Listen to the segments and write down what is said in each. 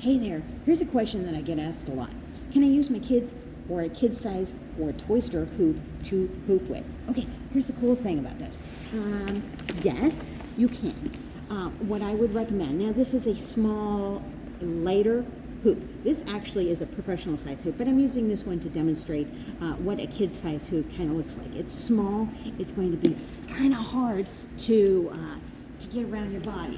Hey there, here's a question that I get asked a lot. Can I use my kids or a kid size or a toy store hoop to hoop with? Okay, here's the cool thing about this. Yes, you can. What I would recommend, now this is a small, lighter hoop. This actually is a professional size hoop, but I'm using this one to demonstrate what a kid size hoop kind of looks like. It's small, it's going to be kind of hard to get around your body.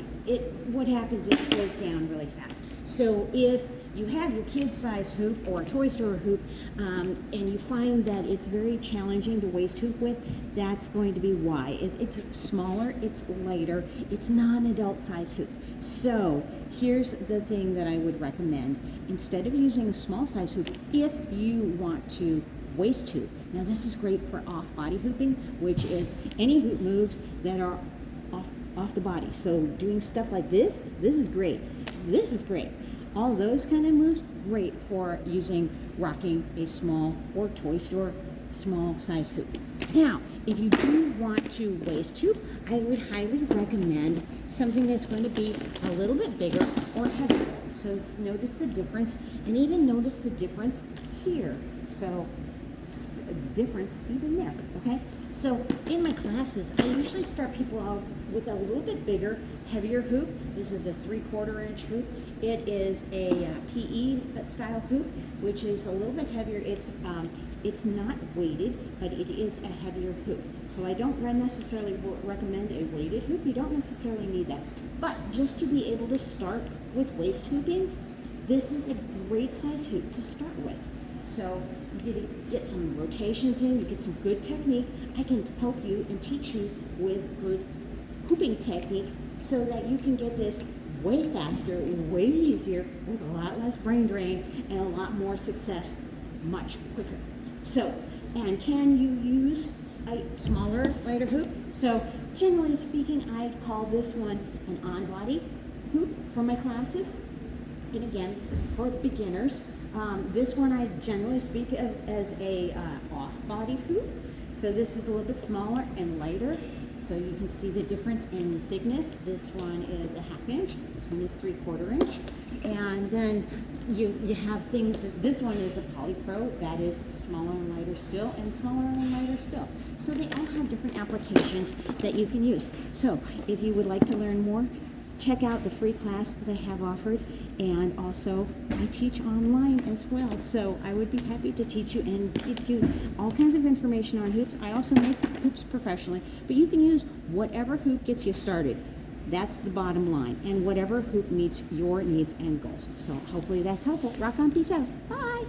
What happens is it goes down really fast. So if you have your kid size hoop or a toy store hoop and you find that it's very challenging to waist hoop with, that's going to be why. It's smaller, it's lighter, it's not an adult size hoop. So here's the thing that I would recommend. Instead of using a small size hoop, if you want to waist hoop, now this is great for off body hooping, which is any hoop moves that are off the body. So doing stuff like this is great. This is great. All those kind of moves, great for rocking a small or toy store small size hoop. Now, if you do want to waist hoop, I would highly recommend something that's going to be a little bit bigger or heavier. So notice the difference, and even notice the difference here. So difference even there, okay? So in my classes, I usually start people out with a little bit bigger, heavier hoop. This is a 3/4 inch hoop. It is a PE style hoop, which is a little bit heavier. It's not weighted, but it is a heavier hoop. So I don't necessarily recommend a weighted hoop. You don't necessarily need that. But just to be able to start with waist hooping, this is a great size hoop to start with. So you get some rotations in, you get some good technique. I can help you and teach you with good hooping technique so that you can get this way faster, way easier, with a lot less brain drain and a lot more success much quicker. So, and can you use a smaller, lighter hoop? So generally speaking, I call this one an on-body hoop for my classes. And again, for beginners, this one I generally speak of as a off-body hoop. So this is a little bit smaller and lighter. So you can see the difference in thickness. This one is a 1/2 inch. This one is 3/4 inch. And then you have things that this one is a polypro that is smaller and lighter still, and smaller and lighter still. So they all have different applications that you can use. So if you would like to learn more, check out the free class that I have offered, and also I teach online as well. So I would be happy to teach you and give you all kinds of information on hoops. I also make hoops professionally, but you can use whatever hoop gets you started. That's the bottom line, and whatever hoop meets your needs and goals. So hopefully that's helpful. Rock on, peace out. Bye.